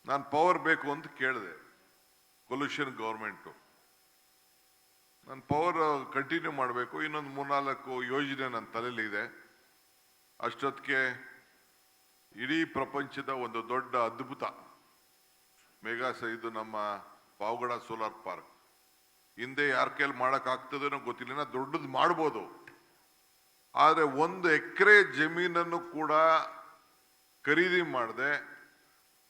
ನಾನು ಪವರ್ ಬೇಕು ಅಂತ ಕೇಳಿದೆ. ಕೊಲ್ಯೂಷನ್ ಗೌರ್ಮೆಂಟು ನಾನು ಪವರ್ ಕಂಟಿನ್ಯೂ ಮಾಡಬೇಕು, ಇನ್ನೊಂದು 3-4 ಯೋಜನೆ ನನ್ನ ತಲೆಯಲ್ಲಿ ಇದೆ. ಅಷ್ಟೊತ್ತಿಗೆ ಇಡೀ ಪ್ರಪಂಚದ ಒಂದು ದೊಡ್ಡ ಅದ್ಭುತ ಇದು ನಮ್ಮ ಪಾವಗಡ ಸೋಲಾರ್ ಪಾರ್ಕ್. ಹಿಂದೆ ಯಾರ ಕೈಲಿ ಮಾಡೋಕ್ಕಾಗ್ತದೇನೋ ಗೊತ್ತಿಲ್ಲ, ದೊಡ್ಡದು ಮಾಡ್ಬೋದು. ಆದರೆ 1 ಎಕರೆ ಜಮೀನನ್ನು ಕೂಡ ಖರೀದಿ ಮಾಡದೆ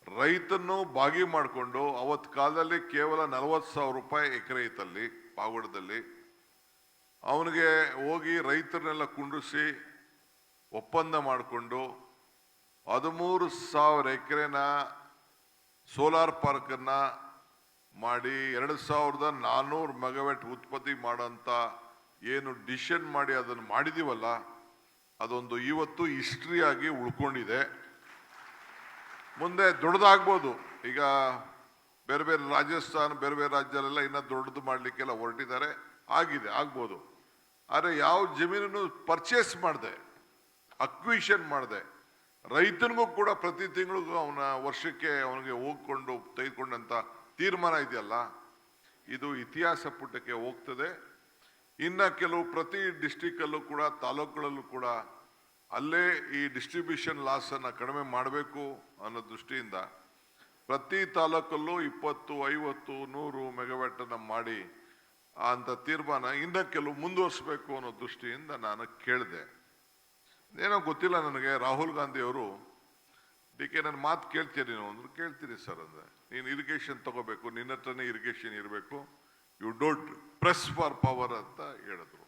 ರೈತನ್ನು ಬಾಗಿ ಮಾಡಿಕೊಂಡು, ಅವತ್ತು ಕಾಲದಲ್ಲಿ ಕೇವಲ 40,000 ರೂಪಾಯಿ ಎಕರೆ ಇತ್ತಲ್ಲಿ ಪಾವಗಡದಲ್ಲಿ. ಅವನಿಗೆ ಹೋಗಿ ರೈತರನ್ನೆಲ್ಲ ಕುಂಡ್ರಿಸಿ ಒಪ್ಪಂದ ಮಾಡಿಕೊಂಡು 13,000 ಎಕರೆನ ಸೋಲಾರ್ ಪಾರ್ಕನ್ನ ಮಾಡಿ 2,400 ಮೆಗಾವ್ಯಾಟ್ ಉತ್ಪತ್ತಿ ಮಾಡೋಂಥ ಏನು ಡಿಸಿಷನ್ ಮಾಡಿ ಅದನ್ನು ಮಾಡಿದೀವಲ್ಲ, ಅದೊಂದು ಇವತ್ತು ಹಿಸ್ಟ್ರಿ ಆಗಿ ಉಳ್ಕೊಂಡಿದೆ. ಮುಂದೆ ದೊಡ್ಡದಾಗ್ಬೋದು. ಈಗ ಬೇರೆ ಬೇರೆ ರಾಜಸ್ಥಾನ, ಬೇರೆ ಬೇರೆ ರಾಜ್ಯದಲ್ಲೆಲ್ಲ ಇನ್ನೂ ದೊಡ್ಡದು ಮಾಡಲಿಕ್ಕೆಲ್ಲ ಹೊರಟಿದ್ದಾರೆ, ಆಗ್ಬೋದು. ಆದರೆ ಯಾವ ಜಮೀನನ್ನು ಪರ್ಚೇಸ್ ಮಾಡಿದೆ, ಅಕ್ವಿಷನ್ ಮಾಡಿದೆ, ರೈತನಿಗೂ ಕೂಡ ಪ್ರತಿ ತಿಂಗಳಿಗೂ ಅವನ ವರ್ಷಕ್ಕೆ ಅವನಿಗೆ ಹೋಗ್ಕೊಂಡು ತೆಗೆದುಕೊಂಡಂತ ತೀರ್ಮಾನ ಇದೆಯಲ್ಲ, ಇದು ಇತಿಹಾಸ ಪುಟಕ್ಕೆ ಹೋಗ್ತದೆ. ಇನ್ನು ಕೆಲವು ಪ್ರತಿ ಡಿಸ್ಟಿಕಲ್ಲೂ ಕೂಡ, ತಾಲೂಕುಗಳಲ್ಲೂ ಕೂಡ ಅಲ್ಲೇ ಈ ಡಿಸ್ಟ್ರಿಬ್ಯೂಷನ್ ಲಾಸ್ ಅನ್ನು ಕಡಿಮೆ ಮಾಡಬೇಕು ಅನ್ನೋ ದೃಷ್ಟಿಯಿಂದ ಪ್ರತಿ ತಾಲೂಕಲ್ಲೂ 20, 50, 100 ಮೆಗಾವ್ಯಾಟ್ ಅನ್ನು ಮಾಡಿ ಅಂತ ತೀರ್ಮಾನ ಇನ್ನು ಕೆಲವು ಮುಂದುವರಿಸಬೇಕು ಅನ್ನೋ ದೃಷ್ಟಿಯಿಂದ ನಾನು ಕೇಳಿದೆ. ಏನೋ ಗೊತ್ತಿಲ್ಲ ನನಗೆ, ರಾಹುಲ್ ಗಾಂಧಿ ಅವರು ಡಿ.ಕೆ. ನನ್ನ ಮಾತು ಕೇಳ್ತೀರಿ ನೀವು ಅಂದ್ರೆ, ಕೇಳ್ತೀರಿ ಸರ್ ಅಂದ್ರೆ, ನೀನು ಇರಿಗೇಷನ್ ತಗೋಬೇಕು, ನಿನ್ನ ಹತ್ರನೇ ಇರಿಗೇಷನ್ ಇರಬೇಕು, you don't press for power ಅಂತ ಹೇಳಿದ್ರು.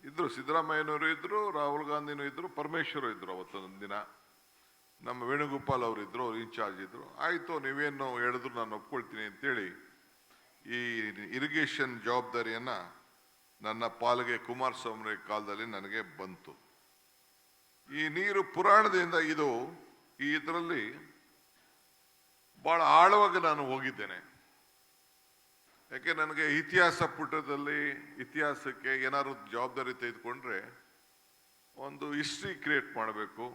ಇದ್ರು ಸಿದ್ದರಾಮಯ್ಯನವರು ಇದ್ರು, ರಾಹುಲ್ ಗಾಂಧಿನೂ ಇದ್ರು, ಪರಮೇಶ್ವರ್ ಇದ್ರು. ಅವತ್ತೊಂದು ದಿನ ನಮ್ಮ ವೇಣುಗೋಪಾಲ್ ಅವರು ಇದ್ರು, ಅವ್ರು ಇನ್ಚಾರ್ಜ್ ಇದ್ರು. ಆಯ್ತು, ನೀವೇನು ಹೇಳಿದ್ರು ನಾನು ಒಪ್ಕೊಳ್ತೀನಿ ಅಂತೇಳಿ ಈ ಇರಿಗೇಷನ್ ಜವಾಬ್ದಾರಿಯನ್ನ ನನ್ನ ಪಾಲಿಗೆ ಕುಮಾರಸ್ವಾಮಿ ಕಾಲದಲ್ಲಿ ನನಗೆ ಬಂತು. ಈ ನೀರು ಪುರಾಣದಿಂದ ಇದರಲ್ಲಿ ಬಹಳ ಆಳವಾಗಿ ನಾನು ಹೋಗಿದ್ದೇನೆ. ಯಾಕೆ ನನಗೆ ಇತಿಹಾಸ ಪುಟದಲ್ಲಿ ಇತಿಹಾಸಕ್ಕೆ ಏನಾದ್ರು ಜವಾಬ್ದಾರಿ ತೆಗೆದುಕೊಂಡ್ರೆ ಒಂದು ಹಿಸ್ಟ್ರಿ ಕ್ರಿಯೇಟ್ ಮಾಡಬೇಕು,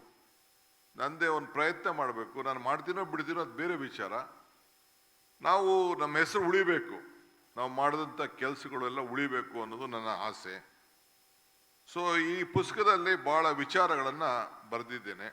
ನಂದೇ ಒಂದು ಪ್ರಯತ್ನ ಮಾಡಬೇಕು. ನಾನು ಮಾಡ್ತೀನೋ ಬಿಡ್ತೀನೋ ಅದು ಬೇರೆ ವಿಚಾರ. ನಾವು ನಮ್ಮ ಹೆಸರು ಉಳಿಬೇಕು, ನಾವು ಮಾಡಿದಂಥ ಕೆಲಸಗಳೆಲ್ಲ ಉಳಿಬೇಕು ಅನ್ನೋದು ನನ್ನ ಆಸೆ. ಸೊ ಈ ಪುಸ್ತಕದಲ್ಲಿ ಬಹಳ ವಿಚಾರಗಳನ್ನು ಬರೆದಿದ್ದೇನೆ.